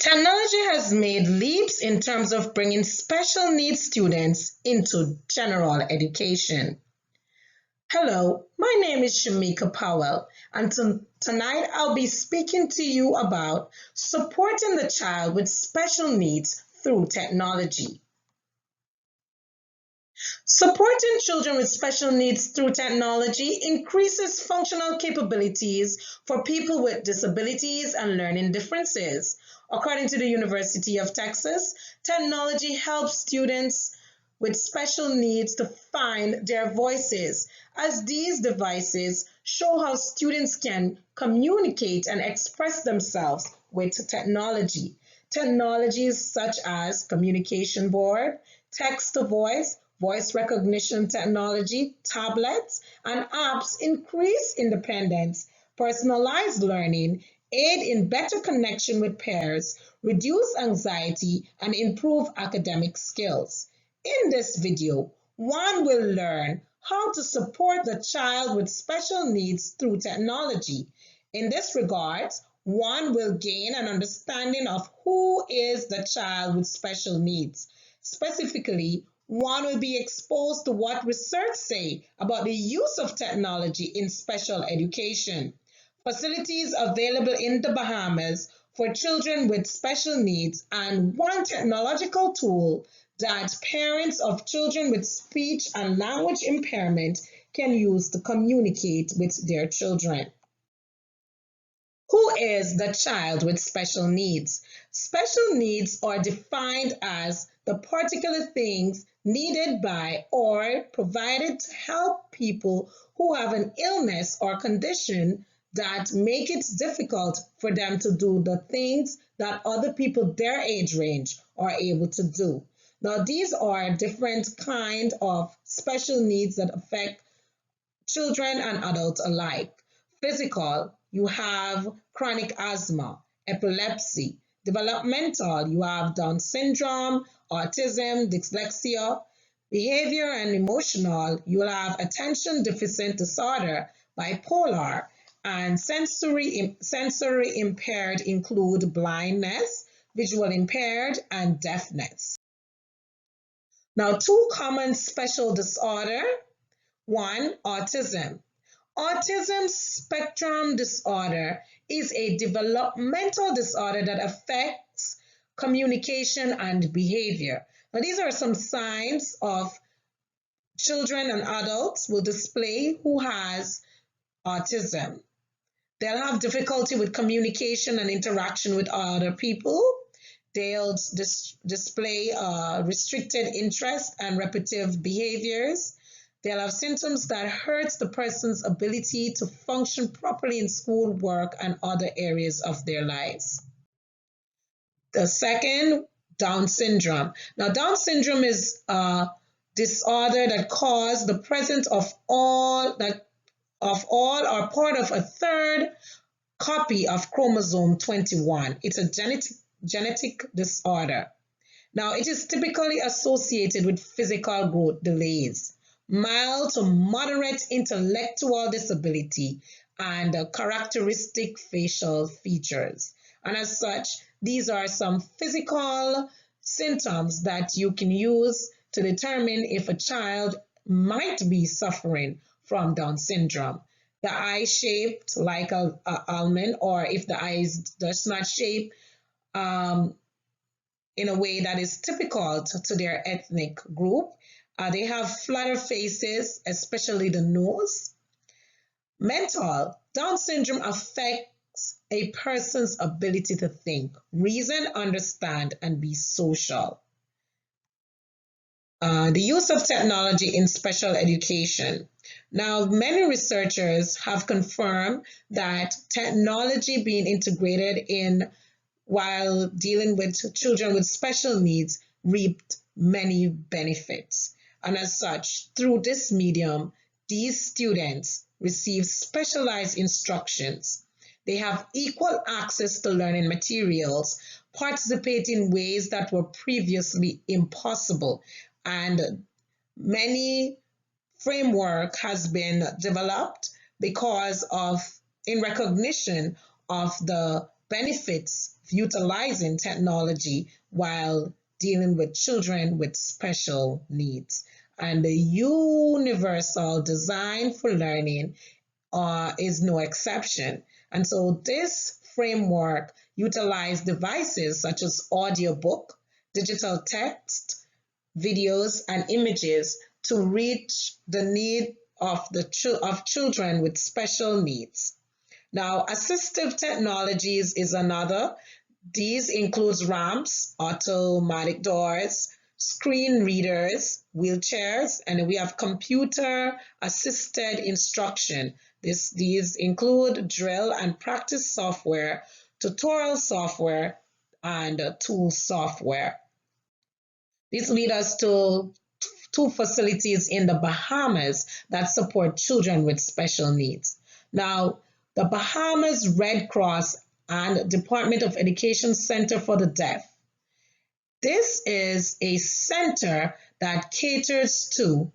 Technology has made leaps in terms of bringing special needs students into general education. Hello, my name is Shamika Powell, and tonight I'll be speaking to you about supporting the child with special needs through technology. Supporting children with special needs through technology increases functional capabilities for people with disabilities and learning differences. According to the University of Texas, technology helps students with special needs to find their voices, as these devices show how students can communicate and express themselves with technology. Technologies such as communication board, text to voice recognition technology, tablets, and apps increase independence, personalized learning, aid in better connection with peers, reduce anxiety, and improve academic skills. In this video, one will learn how to support the child with special needs through technology. In this regard, one will gain an understanding of who is the child with special needs. Specifically, one will be exposed to what research say about the use of technology in special education. Facilities available in the Bahamas for children with special needs, and one technological tool that parents of children with speech and language impairment can use to communicate with their children. Who is the child with special needs? Special needs are defined as the particular things needed by or provided to help people who have an illness or condition that make it difficult for them to do the things that other people their age range are able to do. Now, these are different kinds of special needs that affect children and adults alike. Physical, you have chronic asthma, epilepsy. Developmental, you have Down syndrome, autism, dyslexia. Behavior and emotional, you will have attention deficit disorder, bipolar, and sensory impaired include blindness, visual impaired, and deafness. Now, two common special disorder. One, autism. Autism spectrum disorder is a developmental disorder that affects communication and behavior. Now, these are some signs of children and adults will display who has autism. They'll have difficulty with communication and interaction with other people. They'll display restricted interest and repetitive behaviors. They'll have symptoms that hurt the person's ability to function properly in school, work, and other areas of their lives. The second, Down syndrome. Now, Down syndrome is a disorder that causes the presence of all or part of a third copy of chromosome 21. It's a genetic disorder. Now, it is typically associated with physical growth delays, mild to moderate intellectual disability, and characteristic facial features. And as such, these are some physical symptoms that you can use to determine if a child might be suffering from Down syndrome. The eye shaped like an almond, or if the eye does not shape in a way that is typical to their ethnic group. They have flatter faces, especially the nose. Mental, Down syndrome affects a person's ability to think, reason, understand, and be social. The use of technology in special education. Now, many researchers have confirmed that technology being integrated in while dealing with children with special needs reaped many benefits. And as such, through this medium, these students receive specialized instructions. They have equal access to learning materials, participate in ways that were previously impossible, and many framework has been developed because of in recognition of the benefits utilizing technology while dealing with children with special needs. And the universal design for learning is no exception. And so this framework utilizes devices such as audiobook, digital text, videos, and images to reach the need of children with special needs. Now, assistive technologies is another. These includes ramps, automatic doors, screen readers, wheelchairs, and we have computer assisted instruction. These include drill and practice software, tutorial software, and tool software. These lead us to two facilities in the Bahamas that support children with special needs. Now, the Bahamas Red Cross and Department of Education Center for the Deaf. This is a center that caters to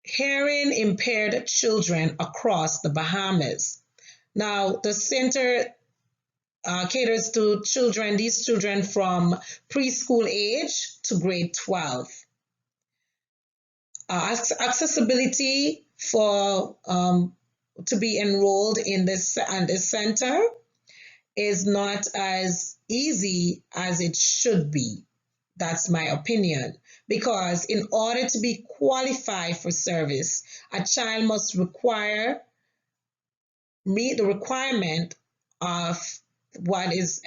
hearing impaired children across the Bahamas. Now, the center caters to these children from preschool age to grade 12. Accessibility for to be enrolled in this center is not as easy as it should be. That's my opinion. Because in order to be qualified for service, a child must meet the requirement of what is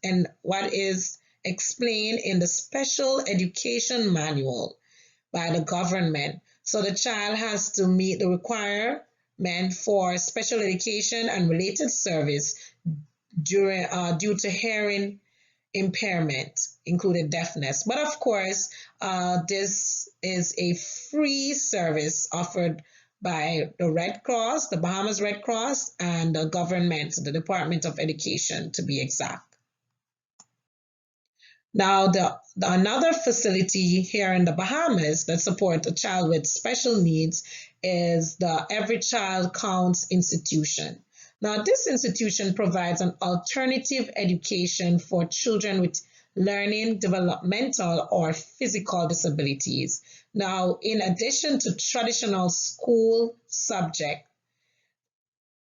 and what is explained in the special education manual by the government. So the child has to meet the requirement for special education and related service due to hearing impairment, including deafness. But of course, this is a free service offered by the Red Cross, the Bahamas Red Cross, and the government, the Department of Education to be exact. Now, another facility here in the Bahamas that supports a child with special needs is the Every Child Counts institution. Now, this institution provides an alternative education for children with learning, developmental, or physical disabilities. Now, in addition to traditional school subject,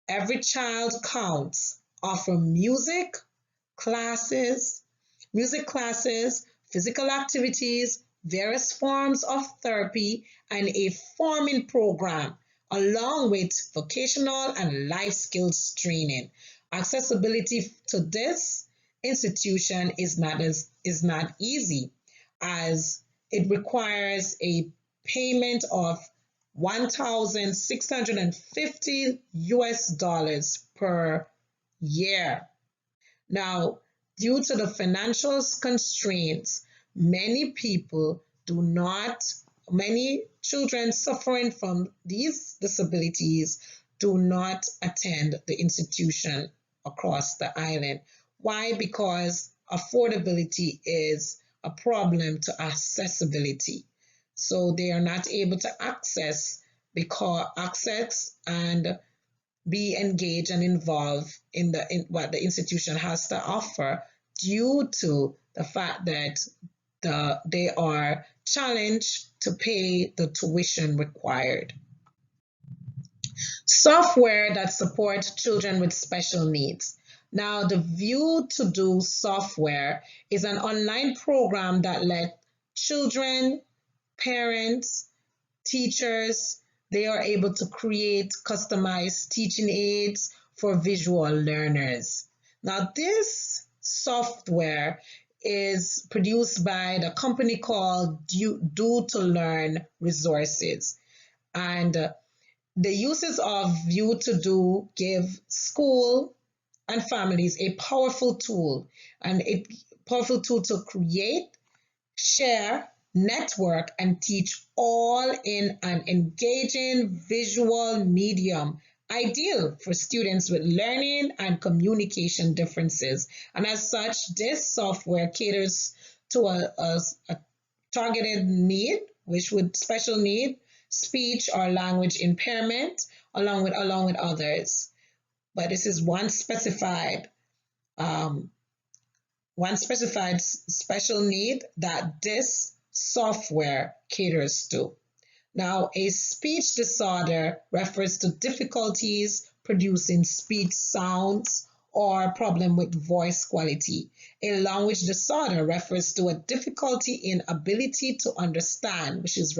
Every Child Counts offer music classes, physical activities, various forms of therapy, and a forming program, along with vocational and life skills training. Accessibility to this institution is not easy, as it requires a payment of $1,650 per year. Now, due to the financial constraints, many children suffering from these disabilities do not attend the institution across the island. Why? Because affordability is a problem to accessibility. So they are not able to access and be engaged and involved in what the institution has to offer due to the fact that they are challenged to pay the tuition required. Software that supports children with special needs. Now, the View to Do software is an online program that lets children, parents, teachers, they are able to create customized teaching aids for visual learners. Now, this software is produced by the company called Do to Learn Resources. And the uses of View to Do give school and families a powerful tool to create, share, network, and teach all in an engaging visual medium, ideal for students with learning and communication differences. And as such, this software caters to a targeted need, which would special need, speech or language impairment, along with others. But this is one specified one specified special need that this software caters to. Now, a speech disorder refers to difficulties producing speech sounds or problem with voice quality. A language disorder refers to a difficulty in ability to understand, which is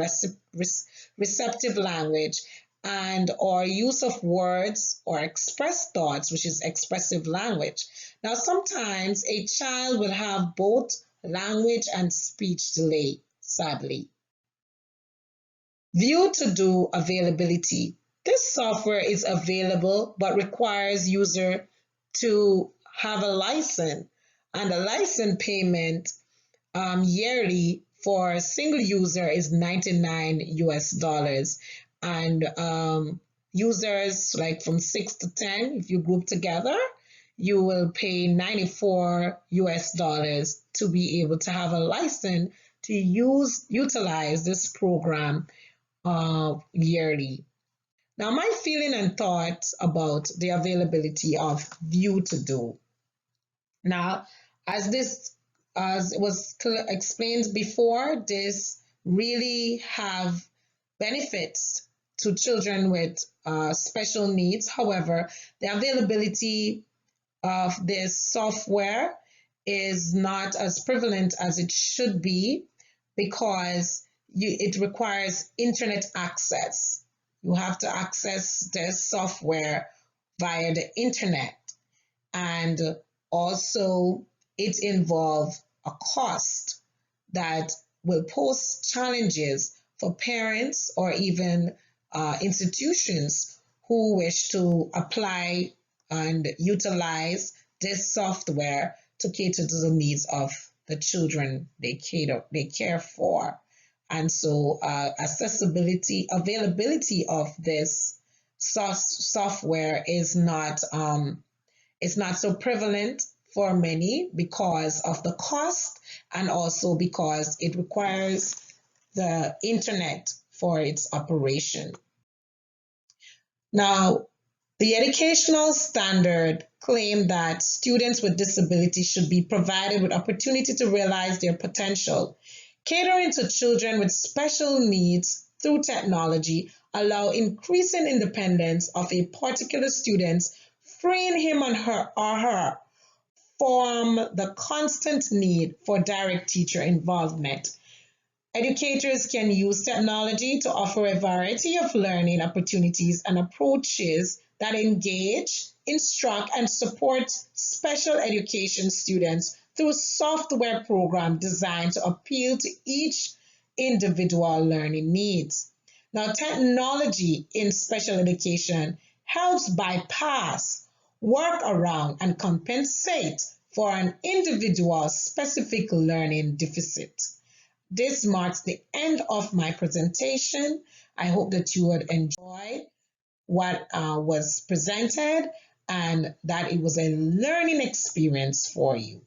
receptive language, and or use of words or express thoughts, which is expressive language. Now, sometimes a child will have both language and speech delay, sadly. View to do availability. This software is available but requires user to have a license, and a license payment yearly for a single user is $99 and users like from 6 to 10, if you group together, you will pay $94 to be able to have a license to utilize this program yearly. Now, my feeling and thoughts about the availability of View to Do. Now, as was explained before, this really have benefits to children with special needs. However, the availability of this software is not as prevalent as it should be because it requires internet access. You have to access this software via the internet, and also it involves a cost that will pose challenges for parents or even institutions who wish to apply and utilize this software to cater to the needs of the children they care for. And so availability of this software is not so prevalent for many because of the cost and also because it requires the internet for its operation. Now, the educational standard claimed that students with disabilities should be provided with opportunity to realize their potential. Catering to children with special needs through technology allow increasing independence of a particular student, freeing him or her from the constant need for direct teacher involvement. Educators can use technology to offer a variety of learning opportunities and approaches that engage, instruct, and support special education students through software programs designed to appeal to each individual learning needs. Now, technology in special education helps bypass, work around, and compensate for an individual's specific learning deficit. This marks the end of my presentation. I hope that you would enjoy what was presented and that it was a learning experience for you.